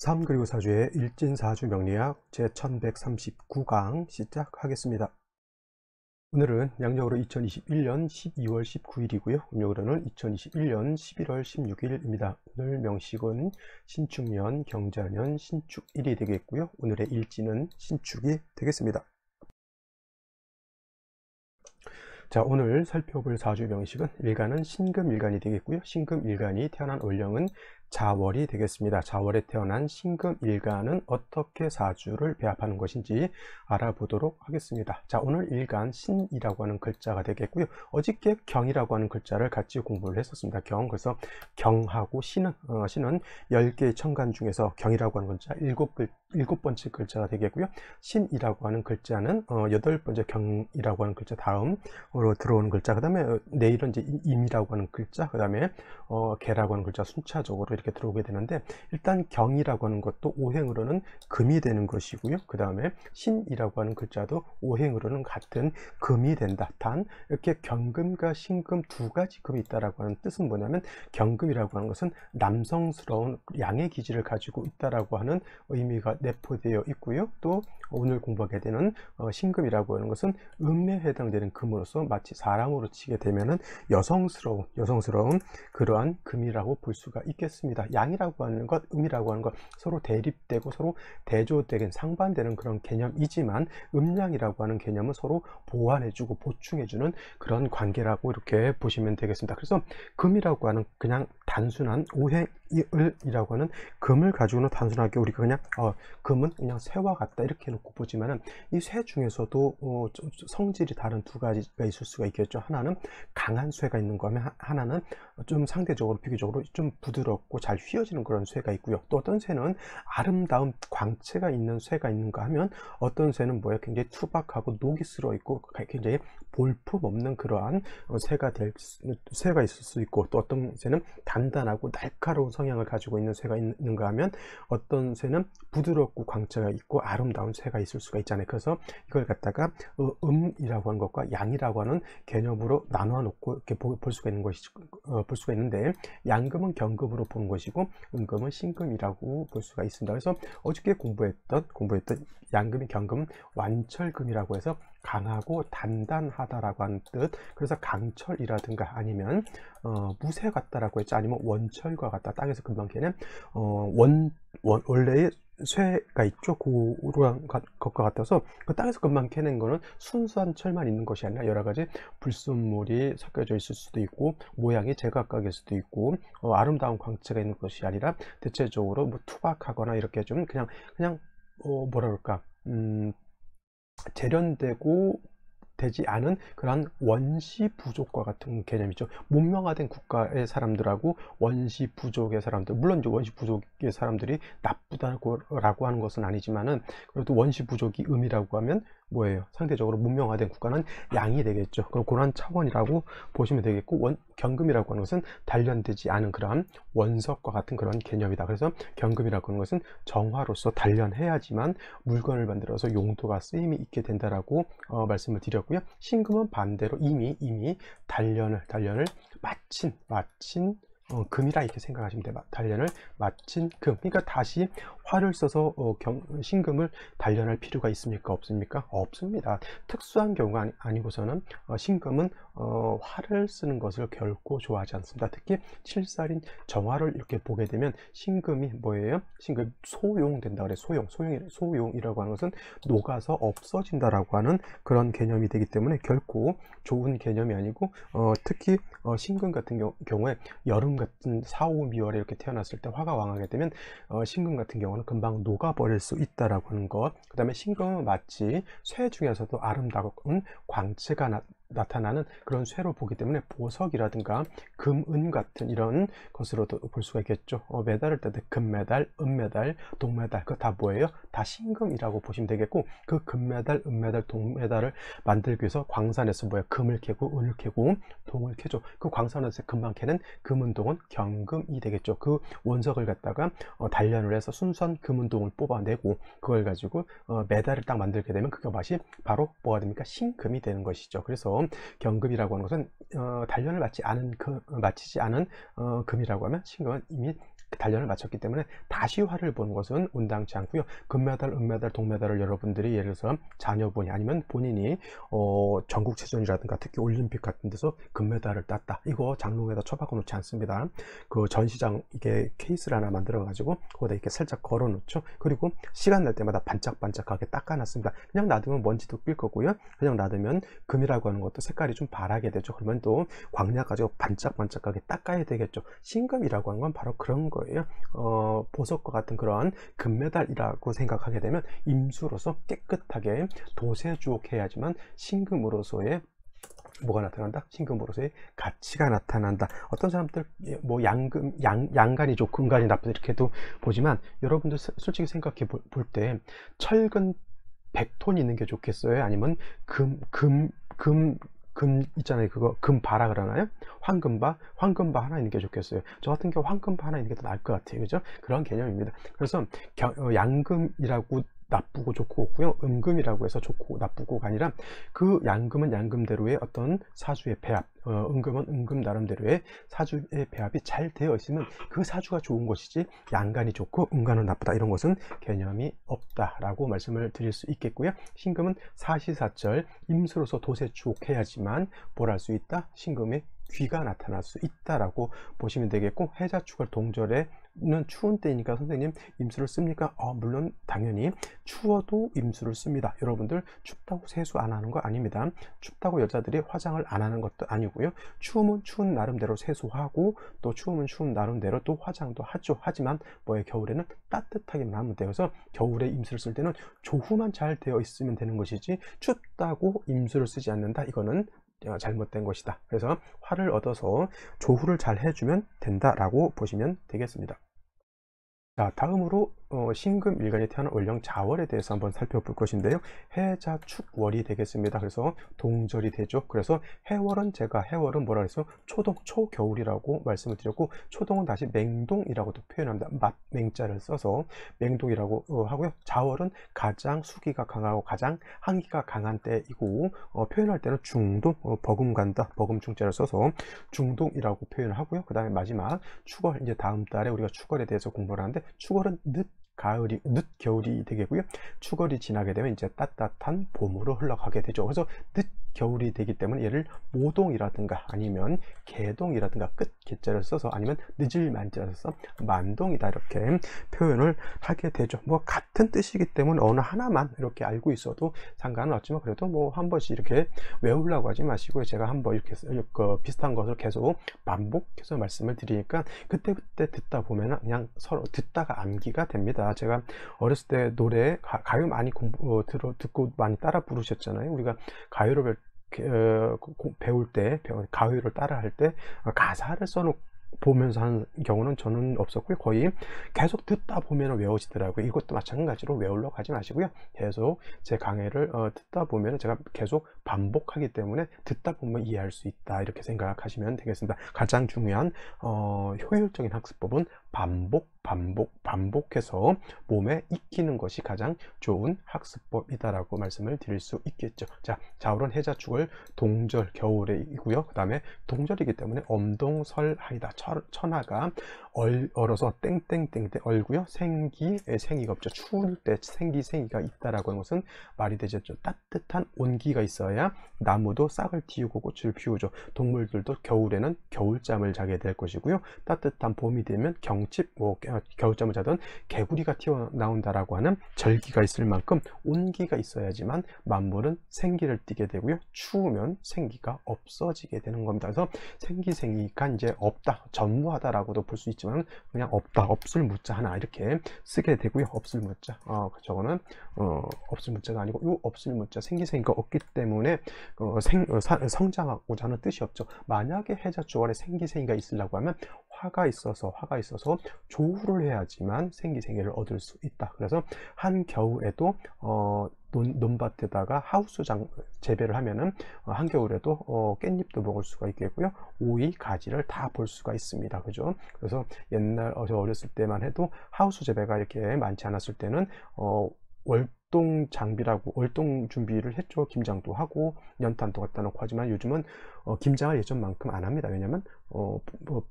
3 그리고 4주의 일진사주 명리학 제1139강 시작하겠습니다. 오늘은 양력으로 2021년 12월 19일이고요. 음력으로는 2021년 11월 16일입니다. 오늘 명식은 신축년, 경자년, 신축일이 되겠고요. 오늘의 일진은 신축이 되겠습니다. 자, 오늘 살펴볼 사주 명식은 일간은 신금일간이 되겠고요. 신금일간이 태어난 월령은 자월이 되겠습니다. 자월에 태어난 신금일간은 어떻게 사주를 배합하는 것인지 알아보도록 하겠습니다. 자, 오늘 일간 신이라고 하는 글자가 되겠고요. 어저께 경이라고 하는 글자를 같이 공부를 했었습니다. 경, 그래서 경하고 신은 10개의 천간 중에서 경이라고 하는 글자 7번째 글자가 되겠고요. 신이라고 하는 글자는 8번째 경이라고 하는 글자 다음으로 들어오는 글자, 그 다음에 내일은 이제 임이라고 하는 글자, 그 다음에 개라고 하는 글자 순차적으로 이렇게 들어오게 되는데, 일단 경이라고 하는 것도 오행으로는 금이 되는 것이고요. 그 다음에 신이라고 하는 글자도 오행으로는 같은 금이 된다. 단 이렇게 경금과 신금 두 가지 금이 있다라고 하는 뜻은 뭐냐면, 경금이라고 하는 것은 남성스러운 양의 기질을 가지고 있다라고 하는 의미가 내포되어 있고요. 또 오늘 공부하게 되는 신금이라고 하는 것은 음에 해당되는 금으로서 마치 사람으로 치게 되면은 여성스러운 그러한 금이라고 볼 수가 있겠습니다. 양이라고 하는 것, 음이라고 하는 것 서로 대립되고 서로 대조되긴 상반되는 그런 개념이지만, 음양이라고 하는 개념은 서로 보완해주고 보충해주는 그런 관계라고 이렇게 보시면 되겠습니다. 그래서 금이라고 하는 그냥 단순한 오행이라고 하는 금을 가지고는 단순하게 우리가 그냥 금은 그냥 쇠와 같다 이렇게 놓고 보지만은, 이 쇠 중에서도 성질이 다른 두 가지가 있을 수가 있겠죠. 하나는 강한 쇠가 있는 거면 하나는 좀 상대적으로 비교적으로 좀 부드럽고 잘 휘어지는 그런 쇠가 있고요. 또 어떤 쇠는 아름다운 광채가 있는 쇠가 있는가 하면, 어떤 쇠는 뭐예요? 굉장히 투박하고 녹이 쓸어 있고 굉장히 볼품 없는 그러한 쇠가 있을 수 있고, 또 어떤 쇠는 단단하고 날카로운 성향을 가지고 있는 쇠가 있는가 하면, 어떤 쇠는 부드럽고 광채가 있고 아름다운 쇠가 있을 수가 있잖아요. 그래서 이걸 갖다가 음이라고 하는 것과 양이라고 하는 개념으로 나눠 놓고 이렇게 볼 수가 있는데, 양금은 경금으로 보는 것이고 음금은 신금이라고 볼 수가 있습니다. 그래서 어저께 공부했던 양금이 경금은 완철금이라고 해서 강하고 단단하다라고 하는 뜻. 그래서 강철이라든가 아니면 무쇠 같다라고 했죠. 아니면 원철과 같다. 땅에서 금방 캐는 원래의 쇠가 있죠. 그런 것과 같아서 그 땅에서 금방 캐낸 거는 순수한 철만 있는 것이 아니라 여러 가지 불순물이 섞여져 있을 수도 있고, 모양이 제각각일 수도 있고, 아름다운 광채가 있는 것이 아니라 대체적으로 뭐 투박하거나 이렇게 좀 그냥 뭐라 그럴까, 재련되고 되지 않은 그러한 원시 부족과 같은 개념이죠. 문명화된 국가의 사람들하고 원시 부족의 사람들, 물론 이제 원시 부족의 사람들이 나쁘다고 하는 것은 아니지만은, 그래도 원시 부족이 음이라고 하면 뭐예요? 상대적으로 문명화된 국가는 양이 되겠죠. 그럼 그런 차원이라고 보시면 되겠고, 경금이라고 하는 것은 단련되지 않은 그러한 원석과 같은 그런 개념이다. 그래서 경금이라고 하는 것은 정화로서 단련해야지만 물건을 만들어서 용도가 쓰임이 있게 된다라고 말씀을 드렸고요. 신금은 반대로 이미 단련을 마친 금이라 이렇게 생각하시면 돼요. 단련을 마친 금. 그러니까 다시 활을 써서 신금을 단련할 필요가 있습니까? 없습니까? 없습니다. 특수한 경우가 아니고서는 신금은 활을 쓰는 것을 결코 좋아하지 않습니다. 특히 칠살인 정화를 이렇게 보게 되면 신금이 뭐예요? 신금이 소용된다 그래. 소용이라고 하는 것은 녹아서 없어진다라고 하는 그런 개념이 되기 때문에 결코 좋은 개념이 아니고, 특히 신금 같은 경우에 여름 같은 4, 5, 미월에 이렇게 태어났을 때 화가 왕하게 되면 신금 같은 경우는 금방 녹아버릴 수 있다라고 하는 것. 그 다음에 신금은 마치 쇠 중에서도 아름다운 광채가 나타나는 그런 쇠로 보기 때문에 보석이라든가 금, 은 같은 이런 것으로도 볼 수가 있겠죠. 메달을 때 금메달, 은메달, 동메달, 그거 다 뭐예요? 다 신금이라고 보시면 되겠고, 그 금메달, 은메달, 동메달을 만들기 위해서 광산에서 금을 캐고 은을 캐고 동을 캐죠. 그 광산에서 금방 캐는 금은동은 경금이 되겠죠. 그 원석을 갖다가 단련을 해서 순수한 금은동을 뽑아내고 그걸 가지고 메달을 딱 만들게 되면 그 맛이 바로 뭐가 됩니까? 신금이 되는 것이죠. 그래서 경금이라고 하는 것은 단련을 마치지 않은 금이라고 하면, 신금은 이미 단련을 마쳤기 때문에 다시 화를 보는 것은 온당치 않고요. 금메달, 은메달, 동메달을 여러분들이 예를 들어서 자녀분이 아니면 본인이 전국체전이라든가 특히 올림픽 같은 데서 금메달을 땄다, 이거 장롱에다 처박아 놓지 않습니다. 그 전시장 이게 케이스를 하나 만들어 가지고 거기다 이렇게 살짝 걸어 놓죠. 그리고 시간 날 때마다 반짝반짝하게 닦아 놨습니다. 그냥 놔두면 먼지도 낄 거고요. 그냥 놔두면 금이라고 하는 것도 색깔이 좀 바라게 되죠. 그러면 또 광약 가지고 반짝반짝하게 닦아야 되겠죠. 신금이라고 하는 건 바로 그런 거예요. 보석과 같은 그런 금메달이라고 생각하게 되면 임수로서 깨끗하게 도세주옥해야지만 신금으로서의 뭐가 나타난다? 신금으로서의 가치가 나타난다. 어떤 사람들 뭐 양간이 좋고 음간이 나쁘다 이렇게도 보지만, 여러분들 솔직히 생각해 볼 때 철근 100톤 있는 게 좋겠어요? 아니면 금 있잖아요. 그거 금바라 그러나요? 황금바 하나 있는 게 좋겠어요? 저 같은 경우 황금바 하나 있는 게 더 나을 것 같아요. 그죠? 그런 개념입니다. 그래서 양금이라고 나쁘고 좋고 없고요. 음금이라고 해서 좋고 나쁘고가 아니라, 그 양금은 양금대로의 어떤 사주의 배합, 음금은 음금 나름대로의 사주의 배합이 잘 되어 있으면 그 사주가 좋은 것이지, 양간이 좋고 음간은 나쁘다 이런 것은 개념이 없다라고 말씀을 드릴 수 있겠고요. 신금은 사시사철 임수로서 도세주옥해야지만 뭘 할 수 있다? 신금의 귀가 나타날 수 있다라고 보시면 되겠고, 해자축을 동절에는 추운 때이니까 선생님 임수를 씁니까? 물론 당연히 추워도 임수를 씁니다. 여러분들 춥다고 세수 안 하는 거 아닙니다. 춥다고 여자들이 화장을 안 하는 것도 아니고요. 추우면 추운 나름대로 세수하고, 또 추우면 추운 나름대로 또 화장도 하죠. 하지만 뭐에 겨울에는 따뜻하게만 하면 돼요. 그래서 겨울에 임수를 쓸 때는 조후만 잘 되어 있으면 되는 것이지, 춥다고 임수를 쓰지 않는다, 이거는 잘못된 것이다. 그래서 화를 얻어서 조후를 잘 해주면 된다라고 보시면 되겠습니다. 자, 다음으로 신금일간이 태어난 월령 자월에 대해서 한번 살펴볼 것인데요. 해자축월이 되겠습니다. 그래서 동절이 되죠. 그래서 해월은 뭐라 해서 초겨울이라고 말씀을 드렸고, 초동은 다시 맹동이라고도 표현합니다. 맹자를 써서 맹동이라고 하고요. 자월은 가장 수기가 강하고 가장 한기가 강한 때이고, 표현할 때는 중동, 버금간다, 버금충자를 써서 중동이라고 표현을 하고요. 그 다음에 마지막 축월, 이제 다음 달에 우리가 축월에 대해서 공부를 하는데, 축월은 늦겨울이 되겠고요. 축월이 지나게 되면 이제 따뜻한 봄으로 흘러가게 되죠. 그래서 늦겨울이 되기 때문에 얘를 모동이라든가 아니면 개동이라든가 끝 개자를 써서, 아니면 늦을 만자를 써서 만동이다 이렇게 표현을 하게 되죠. 뭐 같은 뜻이기 때문에 어느 하나만 이렇게 알고 있어도 상관은 없지만, 그래도 뭐 한 번씩 이렇게 외우려고 하지 마시고, 제가 한번 이렇게 비슷한 것을 계속 반복해서 말씀을 드리니까 그때 듣다 보면 그냥 서로 듣다가 암기가 됩니다. 제가 어렸을 때 노래 가요 많이 듣고 많이 따라 부르셨잖아요. 우리가 가요를 배울 때, 가요를 따라 할 때 가사를 써놓고 보면서 하는 경우는 저는 없었고요. 거의 계속 듣다 보면 외워지더라고요. 이것도 마찬가지로 외우려고 하지 마시고요. 계속 제 강의를 듣다 보면 제가 계속 반복하기 때문에 듣다 보면 이해할 수 있다 이렇게 생각하시면 되겠습니다. 가장 중요한 효율적인 학습법은 반복해서 몸에 익히는 것이 가장 좋은 학습법이다라고 말씀을 드릴 수 있겠죠. 자, 자월은 해자축을 동절 겨울에이고요. 그 다음에 동절이기 때문에 엄동설하이다. 천하가 얼어서 땡땡땡 때 얼고요. 생기가 없죠. 추울 때 생기가 있다라고 하는 것은 말이 되죠. 따뜻한 온기가 있어야 나무도 싹을 틔우고 꽃을 피우죠. 동물들도 겨울에는 겨울잠을 자게 될 것이고요. 따뜻한 봄이 되면 경칩, 겨울잠을 자던 개구리가 튀어나온다라고 하는 절기가 있을 만큼 온기가 있어야지만 만물은 생기를 띠게 되고요. 추우면 생기가 없어지게 되는 겁니다. 그래서 생기가 이제 없다, 전무하다라고도 볼 수 있지만, 그냥 없다, 없을 무자 하나 이렇게 쓰게 되고요. 없을 무자, 저거는 없을 무자가 아니고, 이 없을 무자 생기가 없기 때문에 성장하고자 하는 뜻이 없죠. 만약에 해자주월에 생기가 있으려고 하면 화가 있어서 조후를 해야지만 생기를 얻을 수 있다. 그래서 한겨울에도 논밭에다가 하우스 재배를 하면은 한겨울에도 깻잎도 먹을 수가 있겠고요. 오이, 가지를 다 볼 수가 있습니다. 그죠? 그래서 옛날 저 어렸을 때만 해도 하우스 재배가 이렇게 많지 않았을 때는 월동 준비를 했죠. 김장도 하고 연탄도 갖다 놓고 하지만, 요즘은 김장을 예전만큼 안 합니다. 왜냐면 뭐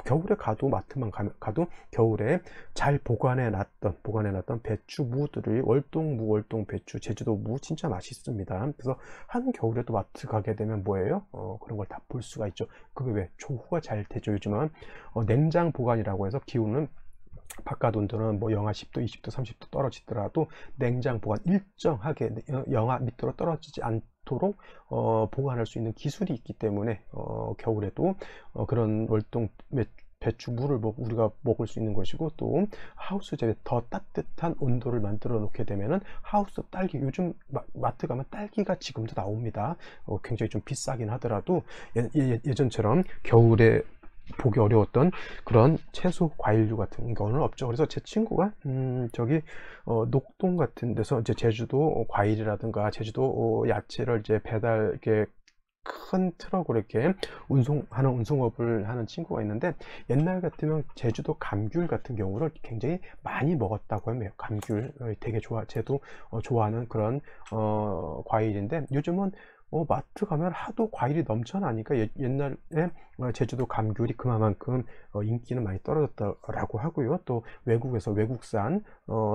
겨울에 가도 마트만 가도 겨울에 잘 보관해 놨던 배추무들이 월동무, 월동배추, 제주도무 진짜 맛있습니다. 그래서 한겨울에도 마트 가게 되면 뭐예요? 그런 걸 다 볼 수가 있죠. 그게 왜? 조후가 잘 되죠. 요즘은 냉장 보관이라고 해서 기온은 바깥 온도는 뭐 영하 10도, 20도, 30도 떨어지더라도 냉장 보관 일정하게 영하 밑으로 떨어지지 않도록 보관할 수 있는 기술이 있기 때문에 겨울에도 그런 월동 배추물을 우리가 먹을 수 있는 것이고, 또 하우스집에 더 따뜻한 온도를 만들어 놓게 되면은 하우스 딸기, 요즘 마트 가면 딸기가 지금도 나옵니다. 굉장히 좀 비싸긴 하더라도 예전처럼 겨울에 보기 어려웠던 그런 채소 과일류 같은 거는 없죠. 그래서 제 친구가 저기 녹동 같은 데서 이제 제주도 과일이라든가 제주도 야채를 이제 배달, 이렇게 큰 트럭으로 이렇게 운송업을 하는 친구가 있는데, 옛날 같으면 제주도 감귤 같은 경우를 굉장히 많이 먹었다고 해요. 감귤 되게 쟤도 좋아하는 그런 과일인데, 요즘은 마트 가면 하도 과일이 넘쳐나니까 옛날에 제주도 감귤이 그만큼 인기는 많이 떨어졌다라고 하고요. 또 외국에서 외국산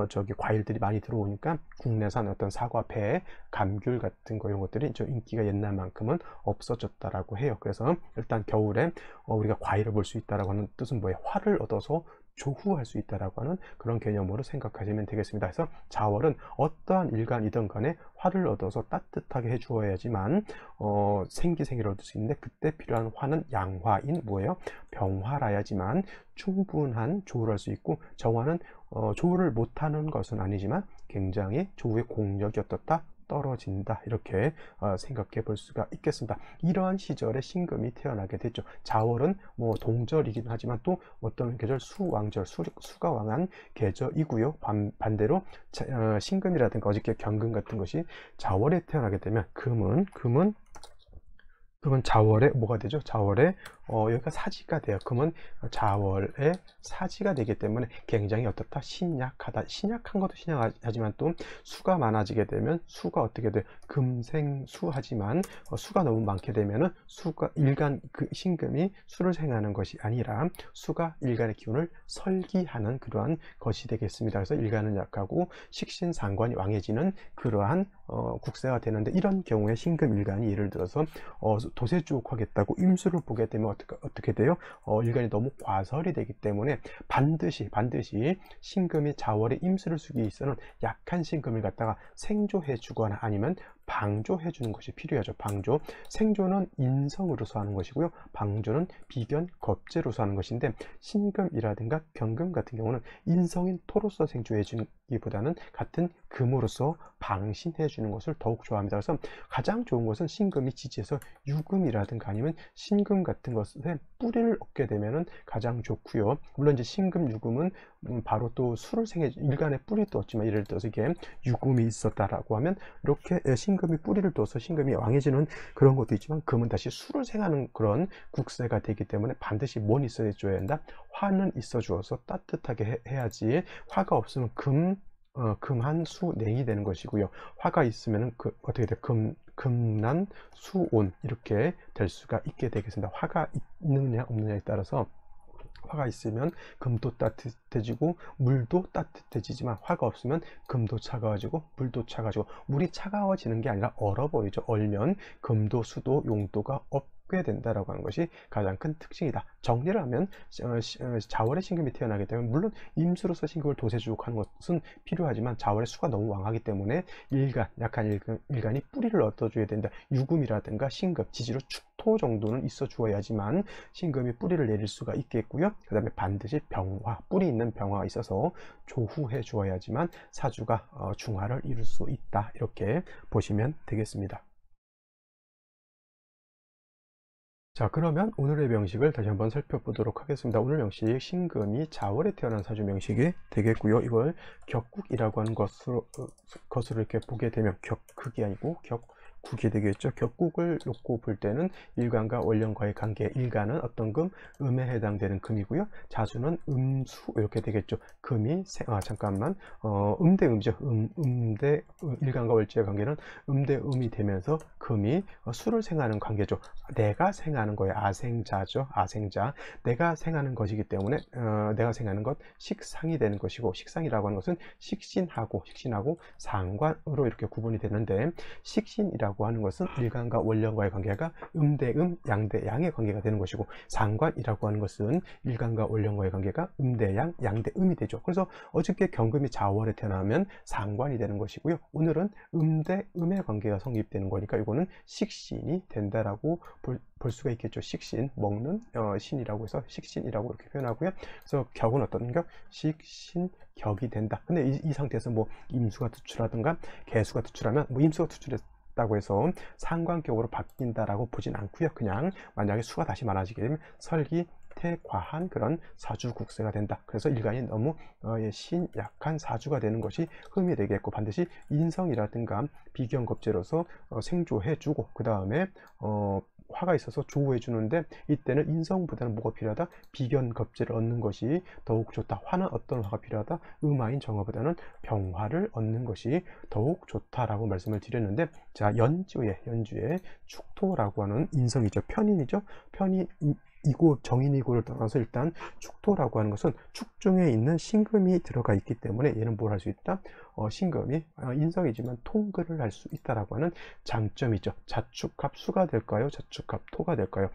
저기 과일들이 많이 들어오니까 국내산 어떤 사과, 배, 감귤 같은 거, 이런 것들이 좀 인기가 옛날만큼은 없어졌다라고 해요. 그래서 일단 겨울에 우리가 과일을 볼 수 있다라고 하는 뜻은 뭐예요? 활을 얻어서 조후할 수 있다라고 하는 그런 개념으로 생각하시면 되겠습니다. 그래서 자월은 어떠한 일간이든 간에 화를 얻어서 따뜻하게 해주어야지만 생기를 얻을 수 있는데, 그때 필요한 화는 양화인 뭐예요? 병화라야지만 충분한 조후를 할 수 있고, 정화는 조후를 못하는 것은 아니지만 굉장히 조후의 공력이 어떻다? 떨어진다, 이렇게 생각해 볼 수가 있겠습니다. 이러한 시절에 신금이 태어나게 됐죠. 자월은 뭐 동절이긴 하지만 또 어떤 계절, 수왕절, 수가 왕한 계절이고요. 반대로 신금이라든가 어저께 경금 같은 것이 자월에 태어나게 되면 금은 자월에 뭐가 되죠? 자월에 여기가 사지가 돼요. 그러면 자월에 사지가 되기 때문에 굉장히 어떻다? 신약하다. 신약한 것도 신약하지만 또 수가 많아지게 되면 수가 어떻게 돼요? 금생수하지만 수가 너무 많게 되면은 수가 일간, 그 신금이 수를 생하는 것이 아니라 수가 일간의 기운을 설기하는 그러한 것이 되겠습니다. 그래서 일간은 약하고 식신상관이 왕해지는 그러한 국세가 되는데, 이런 경우에 신금 일간이 예를 들어서 도세주옥하겠다고 임수를 보게 되면 어떻게 돼요? 일간이 너무 과설이 되기 때문에 반드시 신금이 자월에 임수를 쓰기 위해서는 약한 신금을 갖다가 생조해 주거나 아니면 방조해 주는 것이 필요하죠. 방조, 생조는 인성으로서 하는 것이고요, 방조는 비견, 겁재로서 하는 것인데, 신금이라든가 경금 같은 경우는 인성인 토로서 생조해 주기보다는 같은 금으로서 방신해 주는 것을 더욱 좋아합니다. 그래서 가장 좋은 것은 신금이 지지해서 유금이라든가 아니면 신금 같은 것에 뿌리를 얻게 되면은 가장 좋고요. 물론 이제 신금, 유금은 바로 또 수를 생해, 일간에 뿌리도 얻지만, 예를 들어서 이게 유금이 있었다라고 하면 이렇게 신금이 뿌리를 둬서 신금이 왕해지는 그런 것도 있지만, 금은 다시 수를 생하는 그런 국세가 되기 때문에 반드시 뭔 있어야 줘야 한다? 화는 있어 주어서 따뜻하게 해야지. 화가 없으면 금한 수 냉이 되는 것이고요. 화가 있으면 어떻게 돼? 금난 수온, 이렇게 될 수가 있게 되겠습니다. 화가 있느냐 없느냐에 따라서, 화가 있으면 금도 따뜻해지고 물도 따뜻해지지만, 화가 없으면 금도 차가워지고 물도 차가워지고, 물이 차가워지는 게 아니라 얼어버리죠. 얼면 금도 수도 용도가 없게 된다라고 하는 것이 가장 큰 특징이다. 정리를 하면 자월에 신금이 태어나게 되면, 물론 임수로서 신금을 도세주옥하는 것은 필요하지만 자월의 수가 너무 왕하기 때문에 약한 일간이 뿌리를 얻어줘야 된다. 유금이라든가 신금, 지지로 축토 정도는 있어 주어야지만 신금이 뿌리를 내릴 수가 있겠고요. 그 다음에 반드시 병화, 뿌리 있는 병화가 있어서 조후해 주어야지만 사주가 중화를 이룰 수 있다, 이렇게 보시면 되겠습니다. 자, 그러면 오늘의 명식을 다시 한번 살펴보도록 하겠습니다. 오늘 명식, 신금이 자월에 태어난 사주 명식이 되겠고요. 이걸 격국이라고 하는 것으로 이렇게 보게 되면, 격극이 아니고 국이 되겠죠. 격국을 놓고 볼 때는 일간과 원령과의 관계, 일간은 어떤 금? 음에 해당되는 금이고요. 자수는 음수 이렇게 되겠죠. 금이 잠깐만 음대음이죠. 일간과 월지의 관계는 음대음이 되면서 금이 수를 생하는 관계죠. 내가 생하는 거예요. 아생자죠. 아생자. 내가 생하는 것이기 때문에 내가 생하는 것 식상이 되는 것이고, 식상이라고 하는 것은 식신하고 상관으로 이렇게 구분이 되는데, 식신이라고 하는 것은 일간과 원령과의 관계가 음대음, 양대양의 관계가 되는 것이고, 상관이라고 하는 것은 일간과 원령과의 관계가 음대양, 양대음이 되죠. 그래서 어저께 경금이 자월에 태어나면 상관이 되는 것이고요. 오늘은 음대음의 관계가 성립되는 거니까 이거는 식신이 된다라고 볼 수가 있겠죠. 식신, 먹는 신이라고 해서 식신이라고 이렇게 표현하고요. 그래서 격은 어떤 격? 식신격이 된다. 근데 이 상태에서 뭐 임수가 투출하든가 개수가 투출하면 뭐 임수가 투출했다고 해서 상관격으로 바뀐다라고 보진 않고요. 그냥 만약에 수가 다시 많아지게 되면 설기 과한 그런 사주국세가 된다. 그래서 일간이 너무 신약한 사주가 되는 것이 흠이 되겠고, 반드시 인성이라든가 비견겁제로서 생조해주고, 그 다음에 화가 있어서 조우해 주는데, 이때는 인성보다는 뭐가 필요하다? 비견겁제를 얻는 것이 더욱 좋다. 화는 어떤 화가 필요하다? 음화인 정화보다는 병화를 얻는 것이 더욱 좋다라고 말씀을 드렸는데, 자, 연주에 축토라고 하는 인성이죠. 편인이죠. 이고 정인이고를 떠나서 일단 축토라고 하는 것은 축중에 있는 신금이 들어가 있기 때문에 얘는 뭘 할 수 있다? 신금이 인성이지만 통근을 할 수 있다라고 하는 장점이죠. 자축합 수가 될까요? 자축합 토가 될까요?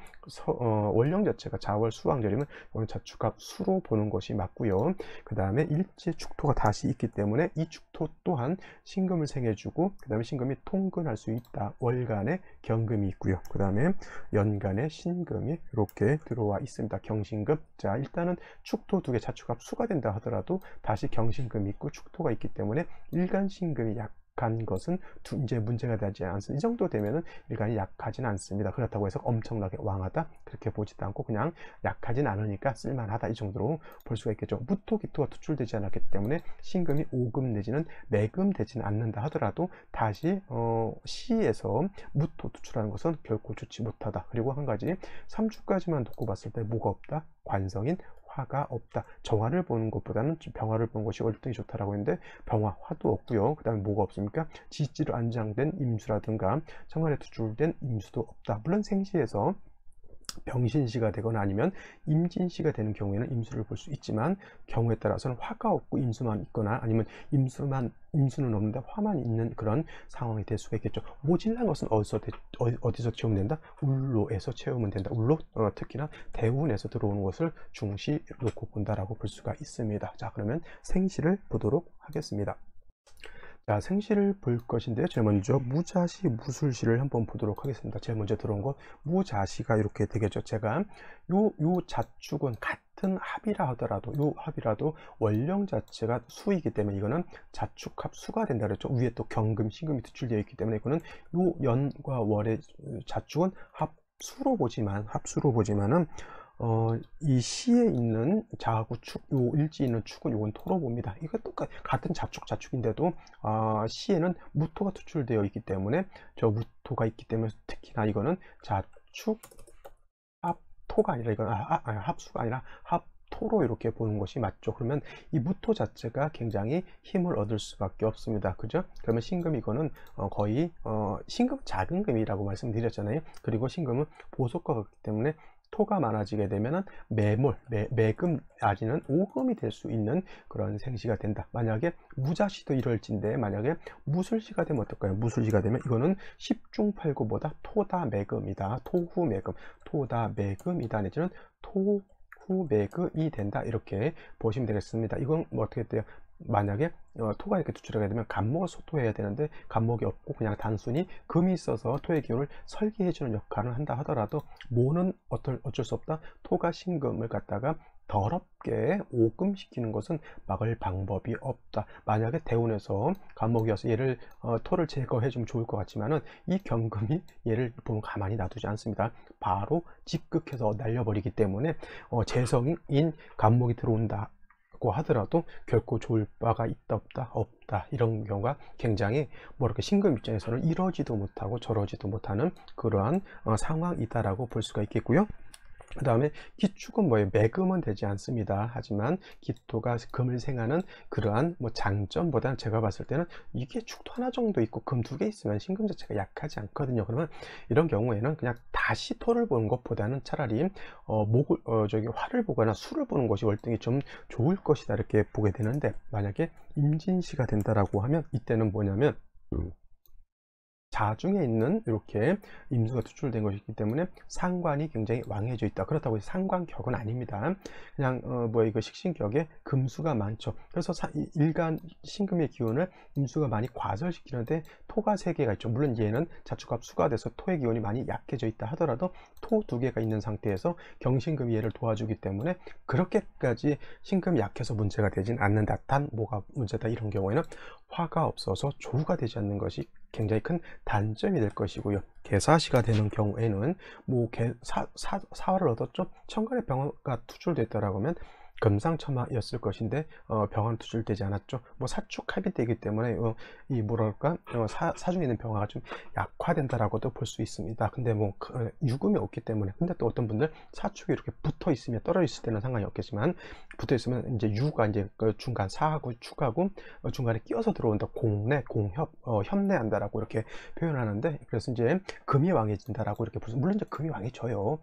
원령 자체가 자월 수왕절이면 오늘 자축합 수로 보는 것이 맞고요. 그 다음에 일제 축토가 다시 있기 때문에 이 축토 또한 신금을 생해주고, 그 다음에 신금이 통근할 수 있다. 월간에 경금이 있고요. 그 다음에 연간에 신금이 이렇게 들어와 있습니다. 경신금. 자, 일단은 축토 두 개 자축합 수가 된다 하더라도 다시 경신금이 있고 축토가 있기 때문에 일간 신금이 약한 것은 이제 문제가 되지 않습니다. 이 정도 되면은 일간이 약하진 않습니다. 그렇다고 해서 엄청나게 왕하다 그렇게 보지도 않고 그냥 약하진 않으니까 쓸만하다 이 정도로 볼 수가 있겠죠. 무토 기토가 투출되지 않았기 때문에 신금이 오금 내지는 매금 되지는 않는다 하더라도 다시 시에서 무토 투출하는 것은 결코 좋지 못하다. 그리고 한 가지 3주까지만 놓고 봤을 때 뭐가 없다? 관성인 화가 없다. 정화를 보는 것보다는 병화를 보는 것이 월등히 좋다라고 했는데 병화, 화도 없고요. 그 다음에 뭐가 없습니까? 지지로 안장된 임수라든가 정관에 투출된 임수도 없다. 물론 생시에서 병신시가 되거나 아니면 임진시가 되는 경우에는 임수를 볼 수 있지만, 경우에 따라서는 화가 없고 임수만 있거나 아니면 임수는 없는데 화만 있는 그런 상황이 될 수가 있겠죠. 모질란 것은 어디서 채우면 된다? 울로에서 채우면 된다. 울로 특히나 대운에서 들어오는 것을 중시 놓고 본다라고 볼 수가 있습니다. 자, 그러면 생시를 보도록 하겠습니다. 자, 생시를 볼 것인데요. 제일 먼저 무자시, 무술시를 한번 보도록 하겠습니다. 제일 먼저 들어온 거 무자시가 이렇게 되겠죠. 제가 요 자축은 같은 합이라 하더라도 요 합이라도 원령 자체가 수이기 때문에 이거는 자축합 수가 된다 그랬죠. 위에 또 경금, 신금이 투출되어 있기 때문에 이거는 요 연과 월의 자축은 합수로 보지만은 이 시에 있는 자하고 축, 요 일지에 있는 축은 요건 토로 봅니다. 이거 똑같 같은 자축인데도 시에는 무토가 투출되어 있기 때문에 저 무토가 있기 때문에 특히나 이거는 자축 합토가 아니라 이건 합수가 아니라 합토로 이렇게 보는 것이 맞죠. 그러면 이 무토 자체가 굉장히 힘을 얻을 수밖에 없습니다. 그죠? 그러면 신금 이거는 거의 신금 작은 금이라고 말씀드렸잖아요. 그리고 신금은 보석과 같기 때문에 토가 많아지게 되면은 매금 아지는 오금이 될 수 있는 그런 생시가 된다. 만약에 무자시도 이럴진데 만약에 무술시가 되면 어떨까요? 무술시가 되면 이거는 10중 8구보다 토다 매금이다. 토후 매금, 토다 매금이다 내지는 토후 매금이 된다. 이렇게 보시면 되겠습니다. 이건 뭐 어떻게 돼요? 만약에 토가 이렇게 투출하게 되면 간목을 소토해야 되는데 간목이 없고 그냥 단순히 금이 있어서 토의 기운을 설계해주는 역할을 한다 하더라도 모는 어쩔 수 없다. 토가 신금을 갖다가 더럽게 오금시키는 것은 막을 방법이 없다. 만약에 대운에서 간목이어서 얘를 토를 제거해주면 좋을 것 같지만은 이 경금이 얘를 보면 가만히 놔두지 않습니다. 바로 직극해서 날려버리기 때문에 재성인 간목이 들어온다. 고 하더라도 결코 좋을 바가 있다 없다 이런 경우가 굉장히 이렇게 신금 입장에서는 이러지도 못하고 저러지도 못하는 그러한 상황이다라고 볼 수가 있겠고요. 그 다음에 기축은 뭐예요? 매금은 되지 않습니다. 하지만 기토가 금을 생하는 그러한 장점보다는 제가 봤을 때는 이게 축도 하나 정도 있고 금 2개 있으면 신금 자체가 약하지 않거든요. 그러면 이런 경우에는 그냥 다시 토를 보는 것보다는 차라리 화를 보거나 수를 보는 것이 월등히 좀 좋을 것이다 이렇게 보게 되는데, 만약에 임진시가 된다라고 하면 이때는 뭐냐면 자중에 있는 이렇게 임수가 투출된 것이기 때문에 상관이 굉장히 왕해져 있다. 그렇다고 해서 상관격은 아닙니다. 그냥 이거 식신격에 금수가 많죠. 그래서 일간 신금의 기운을 임수가 많이 과설시키는데 토가 3개가 있죠. 물론 얘는 자축합 수가 돼서 토의 기운이 많이 약해져 있다 하더라도 토 2개가 있는 상태에서 경신금이 얘를 도와주기 때문에 그렇게까지 신금이 약해서 문제가 되진 않는다. 단 뭐가 문제다 이런 경우에는 화가 없어서 조우가 되지 않는 것이 굉장히 큰 단점이 될 것이고요. 개사시가 되는 경우에는 사화를 얻었죠. 천간에 병화가 투출됐다라고 하면 금상첨화였을 것인데 병화는 투출되지 않았죠. 사축합이 되기 때문에 사중에 있는 병화가 좀 약화된다라고도 볼 수 있습니다. 근데 유금이 없기 때문에, 근데 또 어떤 분들 사축이 이렇게 붙어 있으면, 떨어져 있을 때는 상관이 없겠지만 붙어 있으면 이제 유가 이제 중간 사하고 축하고 중간에 끼어서 들어온다. 공내 공협 협내한다라고 이렇게 표현하는데, 그래서 이제 금이 왕해진다라고 이렇게 물론 이제 금이 왕해져요.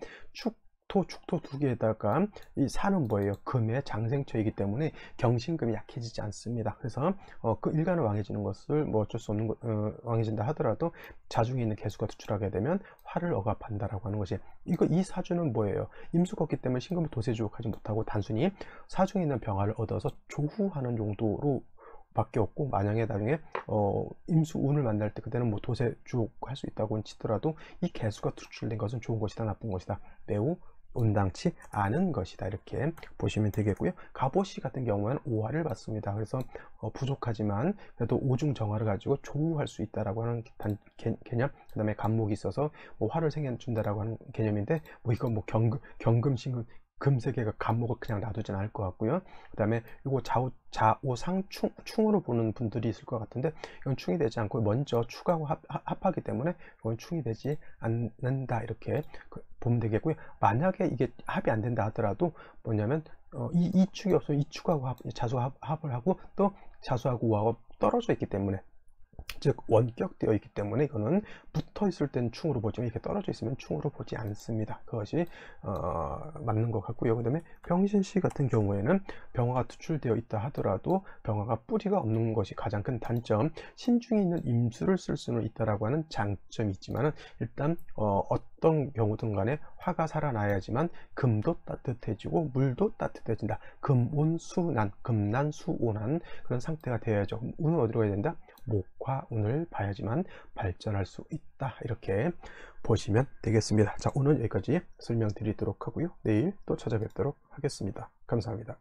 축토 2개에다가 이 사는 뭐예요? 금의 장생처이기 때문에 경신금이 약해지지 않습니다. 그래서 그 일간을 왕해지는 것을 어쩔 수 없는 왕해진다 하더라도 자중에 있는 개수가 투출하게 되면 화를 억압한다라고 하는 것이, 이 사주는 뭐예요? 임수가 없기 때문에 신금을 도세주옥하지 못하고 단순히 사중에 있는 병화를 얻어서 조후하는 용도로 밖에 없고, 만약에 나중에 임수운을 만날 때 그때는 도세주옥 할 수 있다고 치더라도 이 개수가 투출된 것은 좋은 것이다 나쁜 것이다 매우 온당치 않은 것이다 이렇게 보시면 되겠고요. 갑오시 같은 경우는 오화를 받습니다. 그래서 부족하지만 그래도 오중정화를 가지고 조우할 수 있다라고 하는 개념, 그 다음에 간목이 있어서 화를 생겨준다라고 하는 개념인데, 이건 경금 신금 금 3개가 간목을 그냥 놔두진 않을 것 같고요. 그 다음에 이거 좌오상충으로 보는 분들이 있을 것 같은데, 이건 충이 되지 않고 먼저 축하고 합하기 때문에 이건 충이 되지 않는다 이렇게 보면 되겠고요. 만약에 이게 합이 안 된다 하더라도 뭐냐면 이 축이 없으면 이 축하고 자수합을 하고 또 자수하고 우하고 떨어져 있기 때문에, 즉 원격되어 있기 때문에 이거는 붙어 있을 땐 충으로 보지만 이렇게 떨어져 있으면 충으로 보지 않습니다. 그것이 맞는 것 같고요. 그 다음에 병신시 같은 경우에는 병화가 투출되어 있다 하더라도 병화가 뿌리가 없는 것이 가장 큰 단점, 신중에 있는 임수를 쓸 수는 있다라고 하는 장점이 있지만, 일단 어떤 경우든 간에 화가 살아나야지만 금도 따뜻해지고 물도 따뜻해진다. 금온수난, 금난수온한 그런 상태가 되어야죠. 운은 어디로 가야 된다? 목화운을 봐야지만 발전할 수 있다 이렇게 보시면 되겠습니다. 자, 오늘 여기까지 설명드리도록 하고요. 내일 또 찾아뵙도록 하겠습니다. 감사합니다.